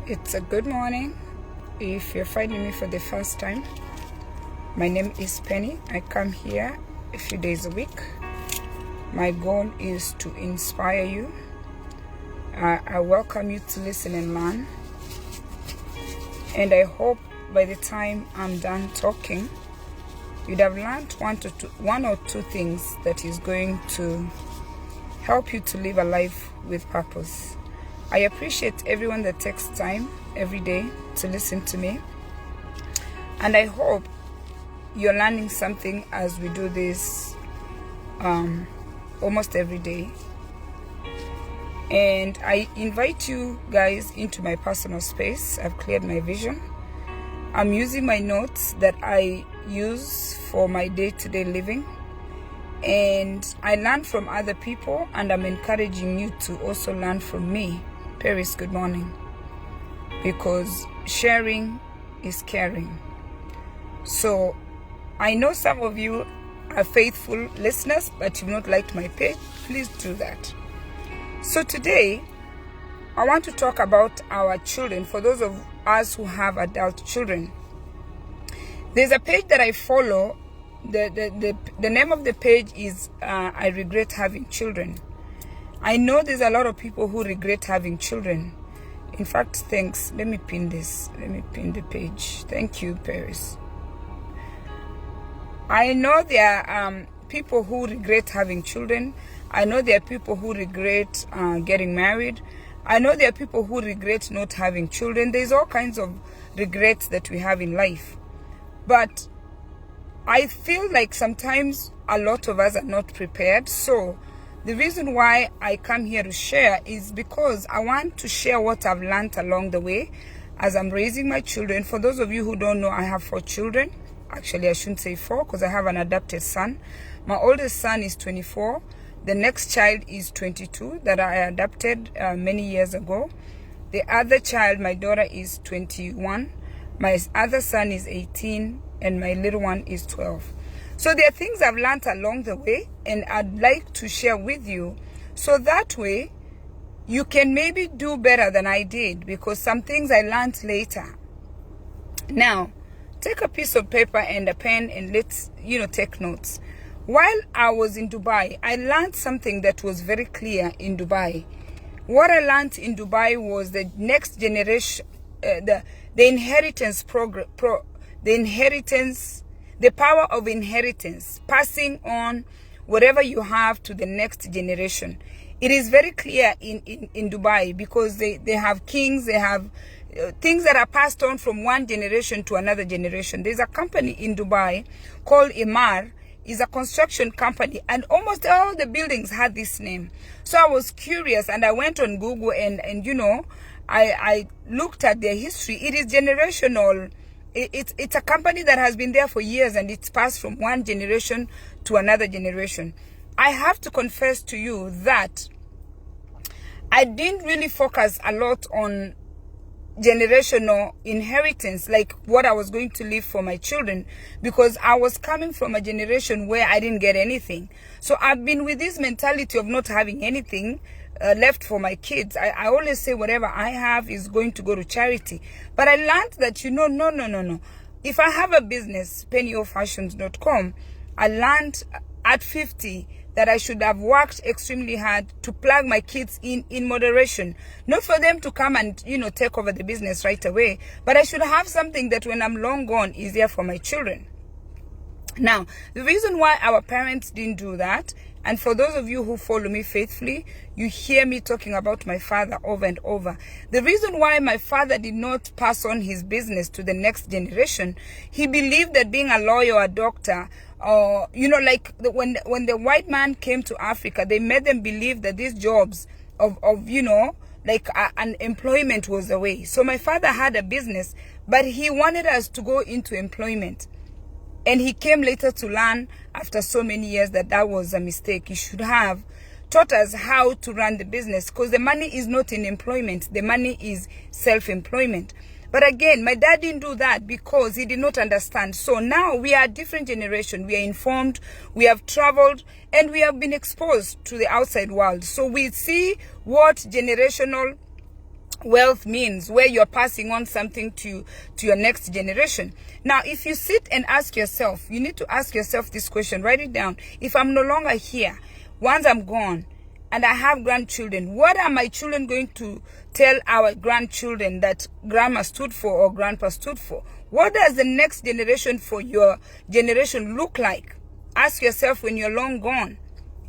It's a good morning. If you're finding me for the first time, my name is Penny. I come here a few days a week. My goal is to inspire you. I welcome you to listen and learn. And I hope by the time I'm done talking, you'd have learned one or two things that is going to help you to live a life with purpose. I appreciate everyone that takes time every day to listen to me. And I hope you're learning something as we do this almost every day. And I invite you guys into my personal space. I've cleared my vision. I'm using my notes that I use for my day-to-day living. And I learn from other people, and I'm encouraging you to also learn from me. Paris, good morning. Because sharing is caring. So I know some of you are faithful listeners, but you've not liked my page. Please do that. So today, I want to talk about our children. For those of us who have adult children, there's a page that I follow. The name of the page is I Regret Having Children. I know there's a lot of people who regret having children. In fact, thanks. Let me pin this. Let me pin the page. Thank you, Paris. I know there are people who regret having children. I know there are people who regret getting married. I know there are people who regret not having children. There's all kinds of regrets that we have in life. But I feel like sometimes a lot of us are not prepared. So the reason why I come here to share is because I want to share what I've learned along the way as I'm raising my children. For those of you who don't know, I have 4 children. Actually, I shouldn't say 4 because I have an adopted son. My oldest son is 24. The next child is 22 that I adopted many years ago. The other child, my daughter, is 21. My other son is 18. And my little one is 12. So there are things I've learned along the way, and I'd like to share with you. So that way, you can maybe do better than I did, because some things I learned later. Now, take a piece of paper and a pen and let's, take notes. While I was in Dubai, I learned something that was very clear in Dubai. What I learned in Dubai was the next generation, the inheritance the power of inheritance, passing on whatever you have to the next generation. It is very clear in Dubai, because they have kings, they have things that are passed on from one generation to another generation. There's a company in Dubai called Emaar. Is a construction company, and almost all the buildings had this name. So I was curious, and I went on Google and I looked at their history. It is generational. It's a company that has been there for years, and it's passed from one generation to another generation. I have to confess to you that I didn't really focus a lot on generational inheritance, like what I was going to leave for my children, because I was coming from a generation where I didn't get anything. So I've been with this mentality of not having anything left for my kids. I always say whatever I have is going to go to charity. But I learned that, no. If I have a business, pennyofashions.com, I learned at 50 that I should have worked extremely hard to plug my kids in moderation. Not for them to come and, take over the business right away, but I should have something that when I'm long gone is there for my children. Now, the reason why our parents didn't do that, and for those of you who follow me faithfully, you hear me talking about my father over and over. The reason why my father did not pass on his business to the next generation, he believed that being a lawyer or a doctor, or, when the white man came to Africa, they made them believe that these jobs of unemployment was the way. So my father had a business, but he wanted us to go into employment. And he came later to learn after so many years that was a mistake. He should have taught us how to run the business, because the money is not in employment. The money is self-employment. But again, my dad didn't do that because he did not understand. So now we are a different generation. We are informed, we have traveled, and we have been exposed to the outside world. So we see what generational wealth means, where you're passing on something to your next generation. Now, if you sit and ask yourself, you need to ask yourself this question, write it down. If I'm no longer here, once I'm gone and I have grandchildren, what are my children going to tell our grandchildren that grandma stood for or grandpa stood for? What does the next generation for your generation look like? Ask yourself when you're long gone.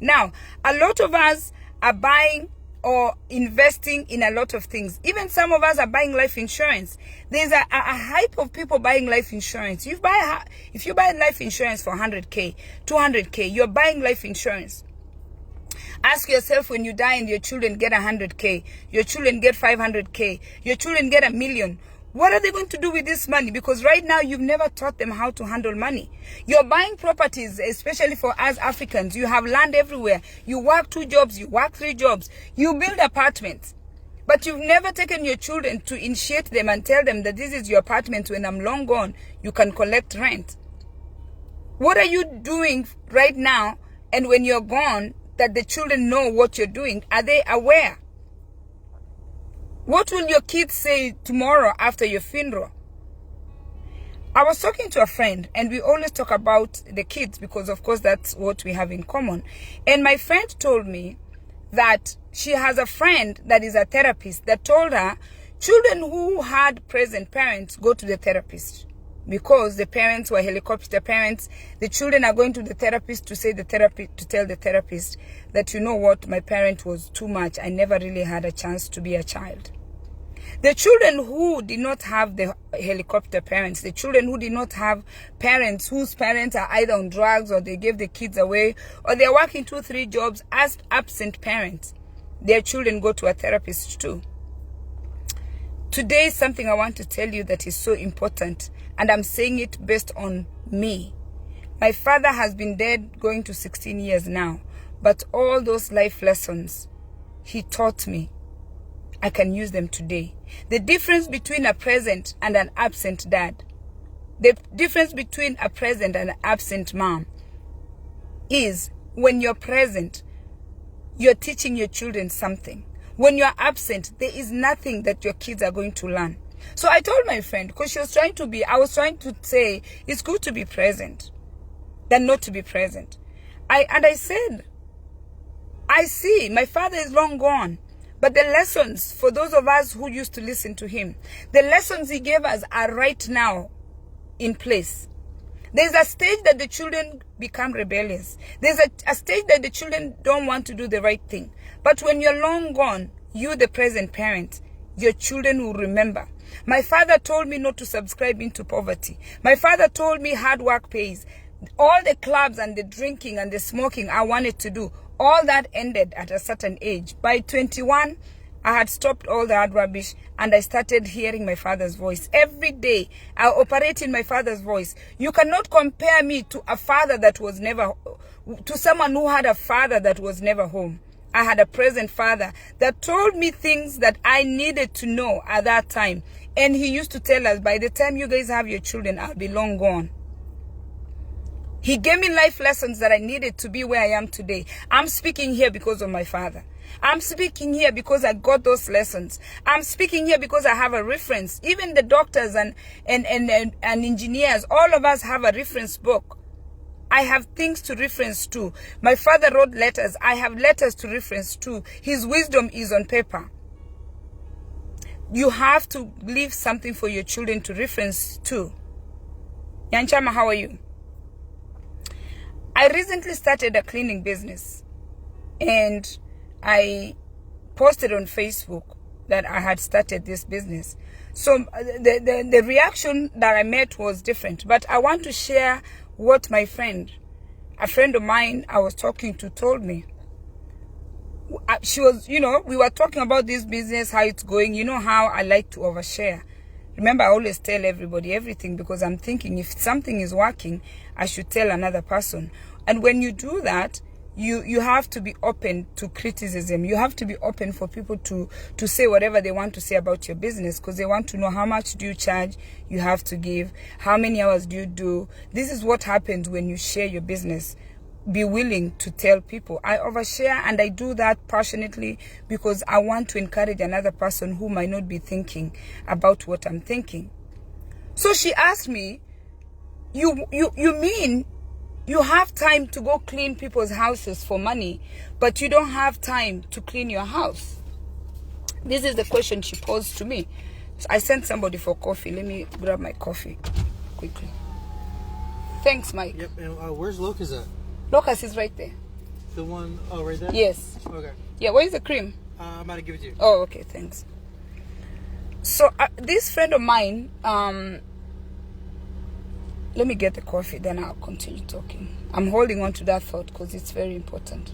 Now, a lot of us are buying or investing in a lot of things. Even some of us are buying life insurance. There's a hype of people buying life insurance. If you buy life insurance for 100K, 200K, you're buying life insurance. Ask yourself, when you die and your children get 100K, your children get 500K, your children get 1 million, what are they going to do with this money? Because right now, you've never taught them how to handle money. You're buying properties, especially for us Africans. You have land everywhere. You work 2 jobs, you work 3 jobs. You build apartments. But you've never taken your children to initiate them and tell them that this is your apartment. When I'm long gone, you can collect rent. What are you doing right now? And when you're gone, that the children know what you're doing? Are they aware? What will your kids say tomorrow after your funeral? I was talking to a friend, and we always talk about the kids because, of course, that's what we have in common. And my friend told me that she has a friend that is a therapist that told her children who had present parents go to the therapist because the parents were helicopter parents. The children are going to the therapist to tell the therapist that, you know what, my parent was too much. I never really had a chance to be a child. The children who did not have the helicopter parents, the children who did not have parents whose parents are either on drugs or they gave the kids away or they're working 2-3 jobs as absent parents, their children go to a therapist too. Today is something I want to tell you that is so important, and I'm saying it based on me. My father has been dead going to 16 years now, but all those life lessons he taught me, I can use them today. The difference between a present and an absent dad, the difference between a present and an absent mom is when you're present, you're teaching your children something. When you're absent, there is nothing that your kids are going to learn. So I told my friend, because I was trying to say, it's good to be present than not to be present. I said, I see, my father is long gone. But the lessons, for those of us who used to listen to him, the lessons he gave us are right now in place. There's a stage that the children become rebellious. There's a stage that the children don't want to do the right thing. But when you're long gone, you, the present parent, your children will remember. My father told me not to subscribe into poverty. My father told me hard work pays. All the clubs and the drinking and the smoking I wanted to do, all that ended at a certain age. By 21, I had stopped all that rubbish and I started hearing my father's voice. Every day, I operate in my father's voice. You cannot compare me to a father that was never, to someone who had a father that was never home. I had a present father that told me things that I needed to know at that time. And he used to tell us, by the time you guys have your children, I'll be long gone. He gave me life lessons that I needed to be where I am today. I'm speaking here because of my father. I'm speaking here because I got those lessons. I'm speaking here because I have a reference. Even the doctors and engineers, all of us have a reference book. I have things to reference to. My father wrote letters. I have letters to reference to. His wisdom is on paper. You have to leave something for your children to reference to. Yanchama, how are you? I recently started a cleaning business, and I posted on Facebook that I had started this business. So the reaction that I met was different, but I want to share what my friend, a friend of mine I was talking to, told me. She was, we were talking about this business, how it's going. You know how I like to overshare. Remember, I always tell everybody everything because I'm thinking if something is working, I should tell another person. And when you do that, you have to be open to criticism. You have to be open for people to say whatever they want to say about your business, because they want to know how much do you charge, you have to give, how many hours do you do. This is what happens when you share your business. be willing to tell people. I overshare, and I do that passionately because I want to encourage another person who might not be thinking about what I'm thinking. So she asked me, you mean you have time to go clean people's houses for money, but you don't have time to clean your house? This is the question she posed to me. So I sent somebody for coffee. Let me grab my coffee quickly. Thanks, Mike. Yep. And where's Locust at? Locust is right there. The one, oh, right there? Yes. Okay. Yeah, where's the cream? I'm about to give it to you. Oh, okay, thanks. So this friend of mine, let me get the coffee, then I'll continue talking. I'm holding on to that thought because it's very important.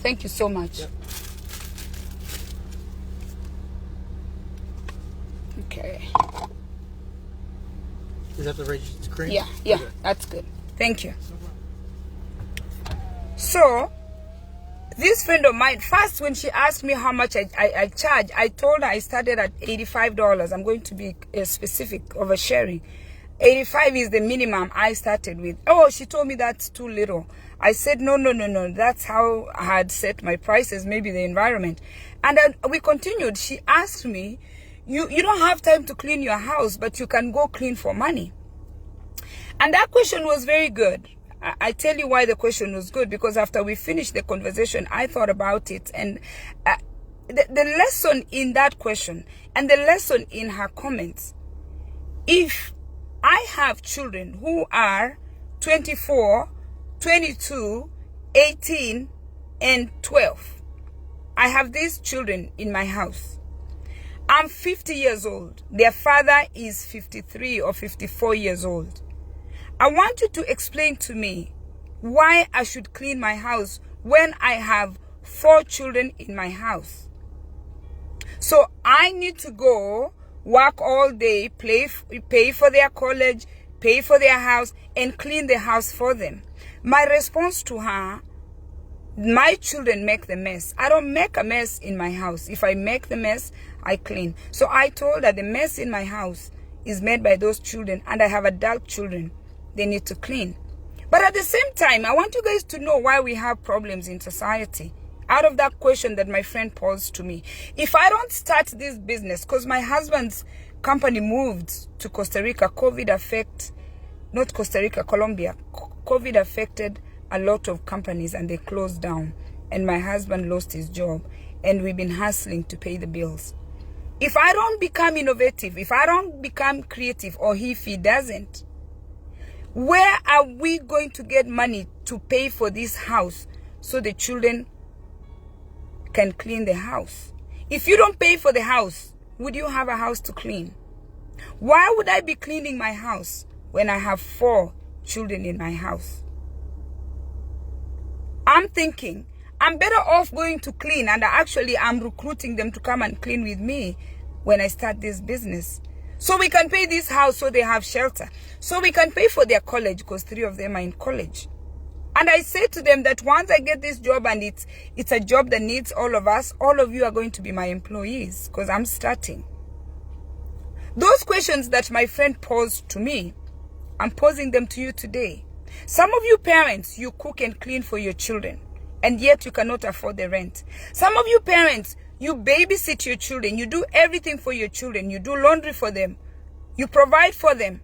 Thank you so much. Yep. Okay. Is that the rage cream? Yeah, okay. That's good. Thank you. So, this friend of mine, first when she asked me how much I charge, I told her I started at $85. I'm going to be specific, oversharing. 85 is the minimum I started with. Oh, she told me that's too little. I said, no. That's how I had set my prices, maybe the environment. And then we continued. She asked me, you don't have time to clean your house, but you can go clean for money. And that question was very good. I tell you why the question was good, because after we finished the conversation, I thought about it. And the lesson in that question and the lesson in her comments, if I have children who are 24, 22, 18, and 12. I have these children in my house. I'm 50 years old. Their father is 53 or 54 years old. I want you to explain to me why I should clean my house when I have 4 children in my house. So I need to go work all day, pay for their college, pay for their house, and clean the house for them. My response to her, my children make the mess. I don't make a mess in my house. If I make the mess, I clean. So I told her the mess in my house is made by those children, and I have adult children. They need to clean. But at the same time, I want you guys to know why we have problems in society. Out of that question that my friend posed to me, if I don't start this business, because my husband's company moved to Costa Rica, Colombia. COVID affected a lot of companies and they closed down. And my husband lost his job. And we've been hustling to pay the bills. If I don't become innovative, if I don't become creative, or if he doesn't, where are we going to get money to pay for this house so the children can clean the house? If you don't pay for the house, would you have a house to clean? Why would I be cleaning my house when I have 4 children in my house? I'm thinking I'm better off going to clean, and actually I'm recruiting them to come and clean with me when I start this business. So we can pay this house so they have shelter. So we can pay for their college because 3 of them are in college. And I say to them that once I get this job, and it's a job that needs all of us, all of you are going to be my employees because I'm starting. Those questions that my friend posed to me, I'm posing them to you today. Some of you parents, you cook and clean for your children, and yet you cannot afford the rent. Some of you parents, you babysit your children. You do everything for your children. You do laundry for them. You provide for them.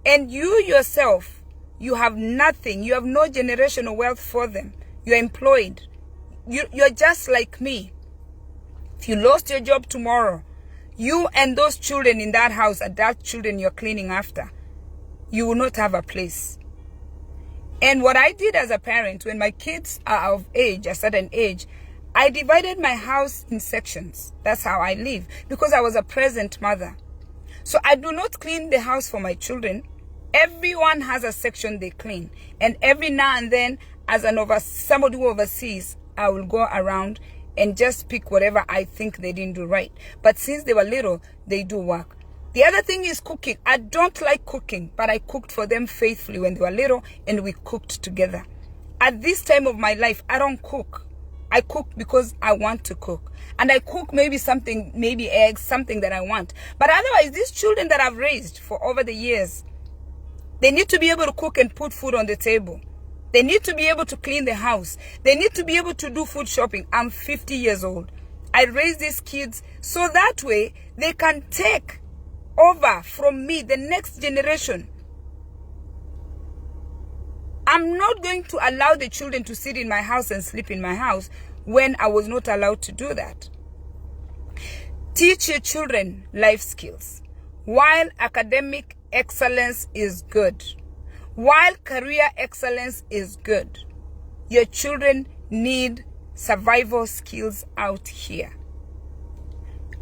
And you yourself, you have nothing. You have no generational wealth for them. You're employed. You're just like me. If you lost your job tomorrow, you and those children in that house, adult children you're cleaning after, you will not have a place. And what I did as a parent, when my kids are of age, a certain age, I divided my house in sections. That's how I live, because I was a present mother. So I do not clean the house for my children. Everyone has a section they clean. And every now and then, as somebody who oversees, I will go around and just pick whatever I think they didn't do right. But since they were little, they do work. The other thing is cooking. I don't like cooking, but I cooked for them faithfully when they were little, and we cooked together. At this time of my life, I don't cook. I cook because I want to cook. And I cook maybe something, maybe eggs, something that I want. But otherwise, these children that I've raised for over the years, they need to be able to cook and put food on the table. They need to be able to clean the house. They need to be able to do food shopping. I'm 50 years old. I raise these kids so that way they can take over from me, the next generation. I'm not going to allow the children to sit in my house and sleep in my house when I was not allowed to do that. Teach your children life skills. While academic excellence is good, while career excellence is good, your children need survival skills out here.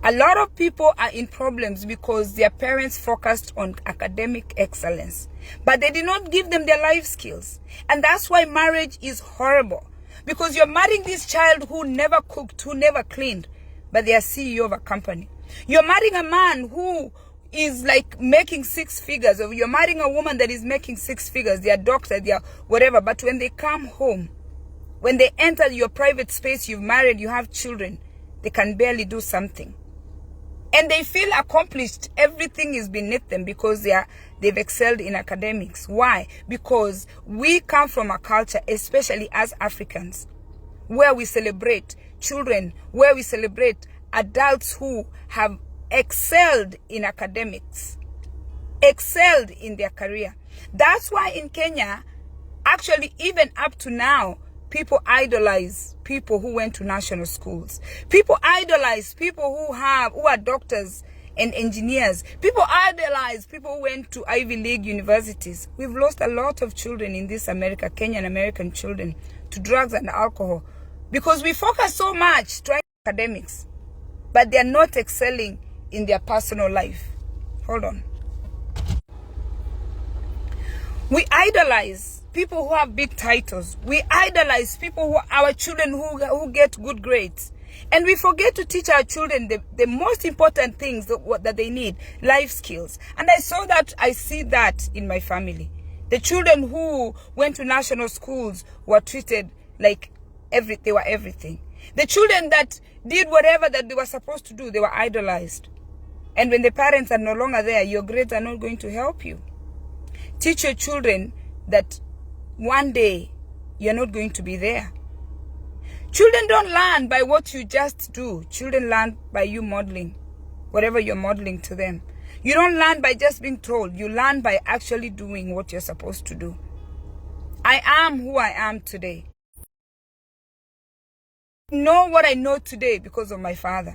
A lot of people are in problems because their parents focused on academic excellence, but they did not give them their life skills. And that's why marriage is horrible, because you're marrying this child who never cooked, who never cleaned, but they are CEO of a company. You're marrying a man who is like making 6 figures, or you're marrying a woman that is making 6 figures. They are doctors, they are whatever, but when they come home, when they enter your private space, you've married, you have children, they can barely do something. And they feel accomplished. Everything is beneath them because they've excelled in academics. Why? Because we come from a culture, especially as Africans, where we celebrate children, where we celebrate adults who have excelled in academics, excelled in their career. That's why in Kenya, actually, even up to now, people idolize people who went to national schools. People idolize people who are doctors and engineers. People idolize people who went to Ivy League universities. We've lost a lot of children in this America, Kenyan American children, to drugs and alcohol because we focus so much trying academics, but they're not excelling in their personal life. Hold on. We idolize people who have big titles. We idolize people who are our children who get good grades. And we forget to teach our children the most important things that they need, life skills. And I see that in my family. The children who went to national schools were treated like they were everything. The children that did whatever that they were supposed to do, they were idolized. And when the parents are no longer there, your grades are not going to help you. Teach your children that one day you're not going to be there. Children don't learn by what you just do. Children learn by you modeling, whatever you're modeling to them. You don't learn by just being told. You learn by actually doing what you're supposed to do. I am who I am today. I know what I know today because of my father.